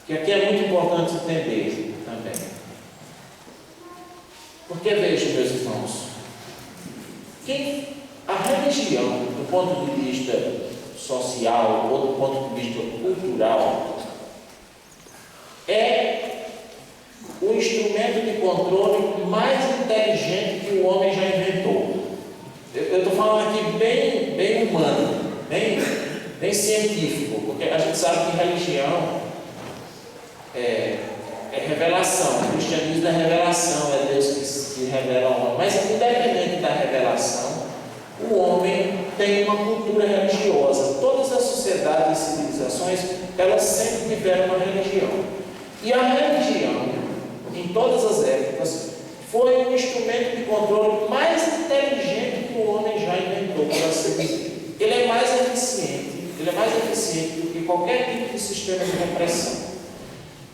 que aqui é muito importante entender também. Porque veja, meus irmãos, que a religião, do ponto de vista social ou do ponto de vista cultural, é o instrumento de controle mais inteligente que o homem já inventou. Eu estou falando aqui bem humano, bem científico, porque a gente sabe que religião é revelação, o cristianismo é revelação, é Deus que revela ao homem. Mas independente da revelação, o homem tem uma cultura religiosa. Todas as sociedades e civilizações, elas sempre tiveram uma religião. E a religião, em todas as épocas, foi o instrumento de controle mais inteligente que o homem já inventou, por assim dizer. Ele é mais eficiente do que qualquer tipo de sistema de repressão.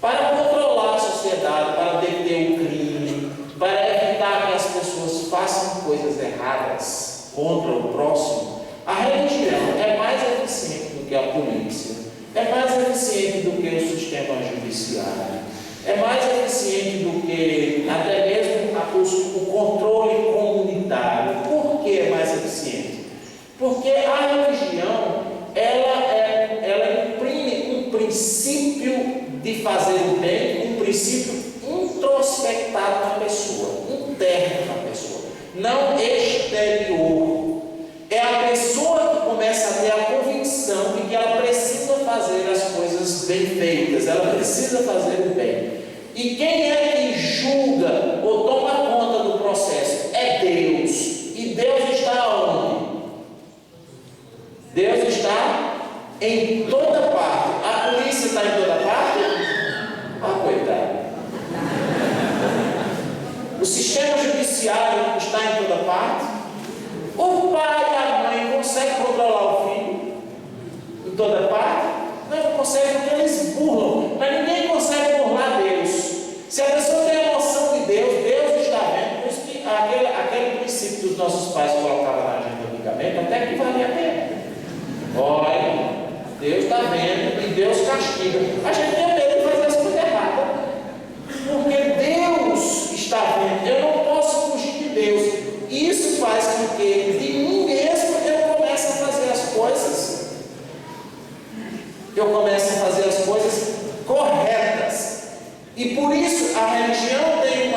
Para controlar a sociedade, para deter o crime, para evitar que as pessoas façam coisas erradas contra o próximo, a religião é mais eficiente do que a polícia, é mais eficiente do que o sistema judiciário, é mais eficiente do que até mesmo o controle comunitário. Por que é mais eficiente? Porque a religião, ela imprime um princípio de fazer o bem, um princípio introspectado na pessoa, interno na pessoa, não exterior. É a pessoa que começa a ter a convicção de que ela precisa fazer as coisas bem feitas, ela precisa fazer o bem. E quem é que julga ou toma conta do processo? É Deus. E Deus está onde? Deus está em toda parte. A polícia está em toda parte? Ah, coitado. O sistema judiciário está em toda parte? O pai e a mãe conseguem controlar o filho em toda parte? Não conseguem, porque eles burlam. Mas ninguém consegue burlar Deus. Se a pessoa tem a noção de Deus, Deus está vendo. Por isso que aquele princípio dos nossos pais colocavam na gente antigamente, até que valia a pena. Olha, Deus está vendo e Deus castiga. A gente tem medo de fazer as coisas erradas, porque Deus está vendo. Eu não posso fugir de Deus. E isso faz com que de mim mesmo eu comece a fazer as coisas. Eu comece a fazer as coisas corretas. E por isso a religião tem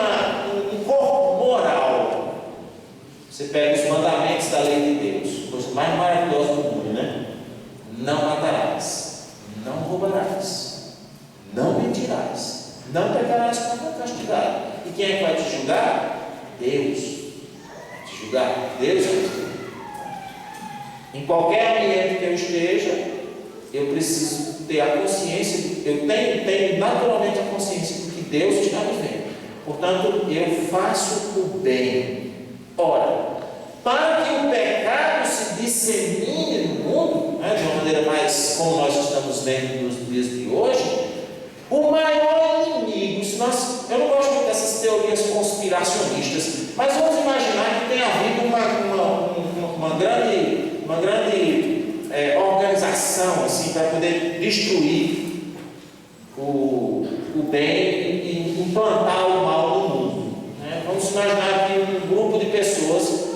um corpo moral. Você pega os mandamentos da lei de Deus, coisa mais maravilhosa do mundo, né? Não matarás, não roubarás, não mentirás, não pecarás contra castigado. E quem é que vai te julgar? Deus. Vai te julgar? Deus. Em qualquer ambiente que eu esteja, eu preciso ter a consciência, eu tenho naturalmente a consciência de que Deus está me vendo. Portanto, eu faço o bem. Ora, para que o pecado se dissemine no mundo, né, de uma maneira mais como nós estamos vendo nos dias de hoje, o maior inimigo, eu não gosto muito dessas teorias conspiracionistas, mas vamos imaginar que tenha havido uma grande organização assim, para poder destruir o bem e implantar o mal no mundo. Né? Vamos imaginar que um grupo de pessoas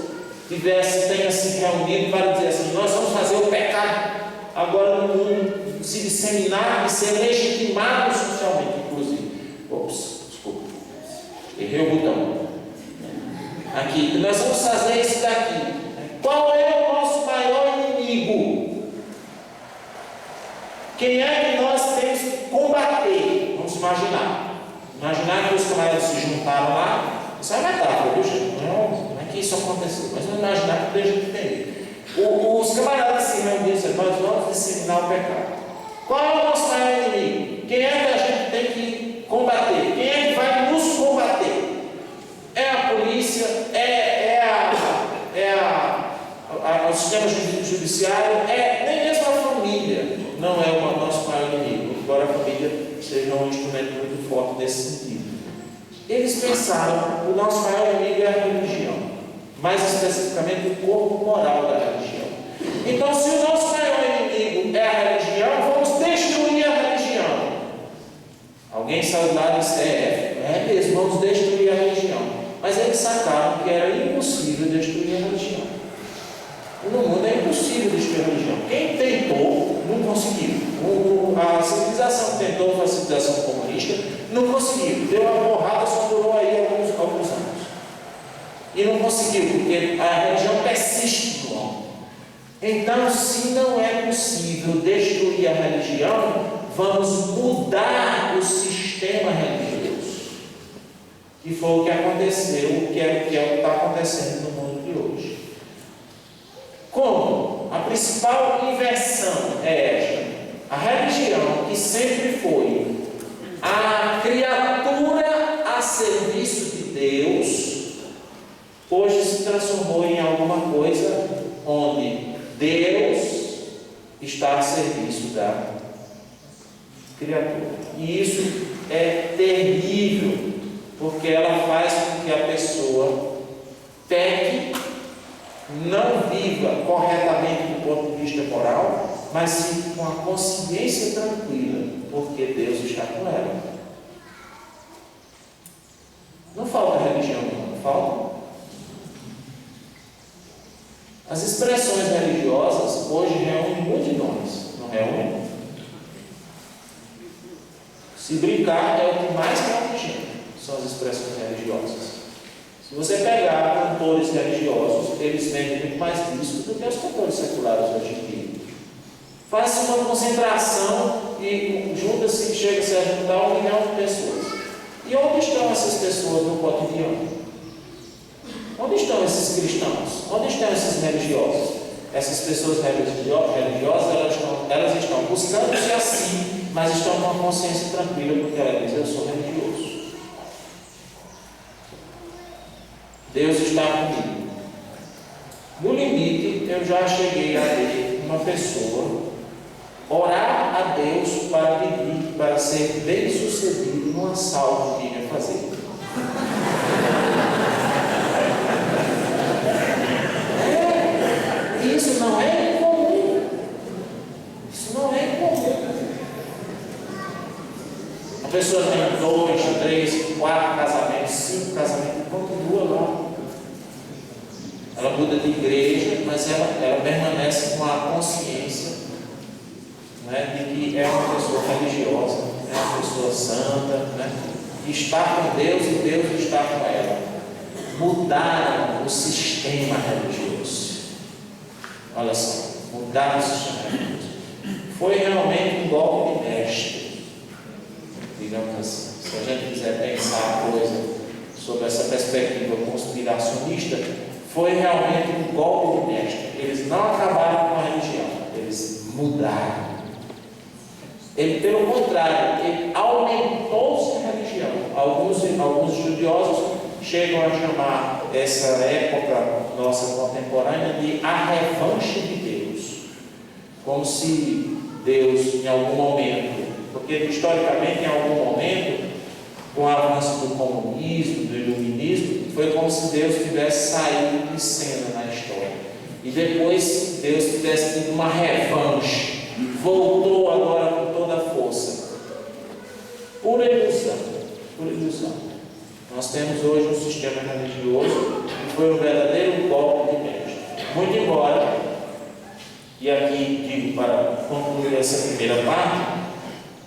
tenha se reunido para dizer assim: nós vamos fazer o pecado agora no mundo se disseminar e ser legitimado socialmente, inclusive. Ops, desculpa, errei o botão. Aqui, nós vamos fazer isso daqui. Qual é o nosso maior inimigo? Quem é que nós temos que combater? Vamos imaginar que os camaradas se juntaram lá. Isso é metáfora, viu, gente? Não é que isso aconteceu, mas vamos imaginar que deixa de entender. Os camaradas se reuniram e disseram: nós vamos disseminar o pecado. Qual é o nosso maior inimigo? Quem é que a gente tem que combater? Quem é que vai nos combater? É a polícia? O sistema judiciário? Nem mesmo a família não é o nosso maior inimigo, embora a família seja um instrumento muito forte nesse sentido. Eles pensaram: o nosso maior inimigo é a religião, mais especificamente o corpo moral da religião. Então, se o nosso maior inimigo é a religião, vamos destruir a religião. tentou fazer a civilização comunista, não conseguiu, deu uma porrada, só durou aí alguns anos. E não conseguiu, porque a religião persiste no homem. Então, se não é possível destruir a religião, vamos mudar o sistema religioso. Que foi o que aconteceu, que é o que está acontecendo no mundo de hoje. Como? A principal inversão é esta. A religião, que sempre foi a criatura a serviço de Deus, hoje se transformou em alguma coisa onde Deus está a serviço da criatura. E isso é terrível, porque ela faz com que a pessoa peque, não viva corretamente do ponto de vista moral, mas sim com a consciência tranquila, porque Deus está com ela. Não falta religião, não falta. As expressões religiosas hoje reúnem multidões, não reúnem? Se brincar, é o que mais reúne gente, são as expressões religiosas. Se você pegar cantores religiosos, eles vendem muito mais discos do que os cantores seculares hoje em dia. Faz-se uma concentração e junta-se, chega-se a juntar 1 milhão de pessoas. E onde estão essas pessoas no cotidiano? Onde estão esses cristãos? Onde estão esses religiosos? Essas pessoas religiosas, elas estão buscando-se a si, mas estão com uma consciência tranquila, porque ela diz: eu sou religioso. Deus está comigo. No limite, eu já cheguei a ver uma pessoa orar a Deus para pedir para ser bem sucedido no assalto que ia fazer. Isso não é incomum. Isso não é incomum. A pessoa tem 2, 3, 4 casamentos, 5 casamentos, continua lá. Ela muda de igreja, mas ela permanece com a consciência, né, de que é uma pessoa religiosa, é uma pessoa santa, né, que está com Deus e Deus está com ela. Mudaram o sistema religioso. Olha só, mudaram o sistema religioso. Foi realmente um golpe de mestre, digamos assim. Se a gente quiser pensar a coisa sobre essa perspectiva conspiracionista, foi realmente um golpe de mestre. Eles não acabaram com a religião, eles mudaram. Ele, pelo contrário, ele aumentou-se a religião. Alguns estudiosos chegam a chamar essa época nossa contemporânea de a revanche de Deus. Como se Deus, em algum momento, porque historicamente, em algum momento, com o avanço do comunismo, do iluminismo, foi como se Deus tivesse saído de cena na história. E depois Deus tivesse tido uma revanche, voltou agora com toda a força. Pura ilusão, pura ilusão. Nós temos hoje um sistema religioso que foi um verdadeiro golpe de mestre. Muito embora, e aqui digo para concluir essa primeira parte,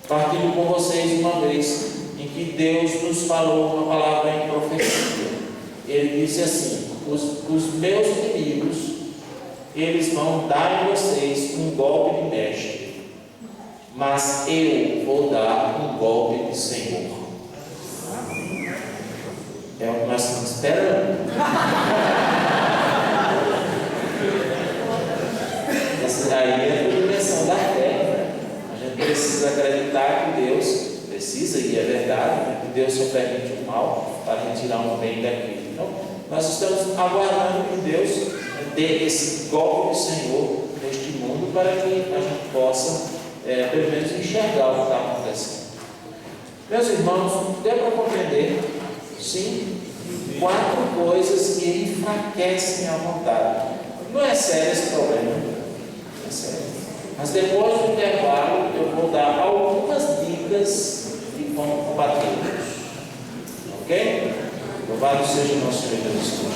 partilho com vocês uma vez em que Deus nos falou uma palavra em profecia. Ele disse assim: os meus inimigos, eles vão dar em vocês um golpe de mestre, mas eu vou dar um golpe de Senhor. É o que nós estamos esperando. Essa aí é a dimensão da terra. A gente precisa acreditar que Deus precisa, e é verdade, né, que Deus só permite o mal para retirar um bem daquilo. Então, nós estamos aguardando que Deus dê esse golpe do Senhor neste mundo para que a gente possa, pelo menos, enxergar o que está acontecendo. Meus irmãos, deu para compreender, sim, 4 coisas que enfraquecem a vontade. Não é sério esse problema, não é sério. Mas depois do intervalo, eu vou dar algumas dicas de como combatê-los. Ok? Louvado seja o nosso Senhor Jesus Cristo.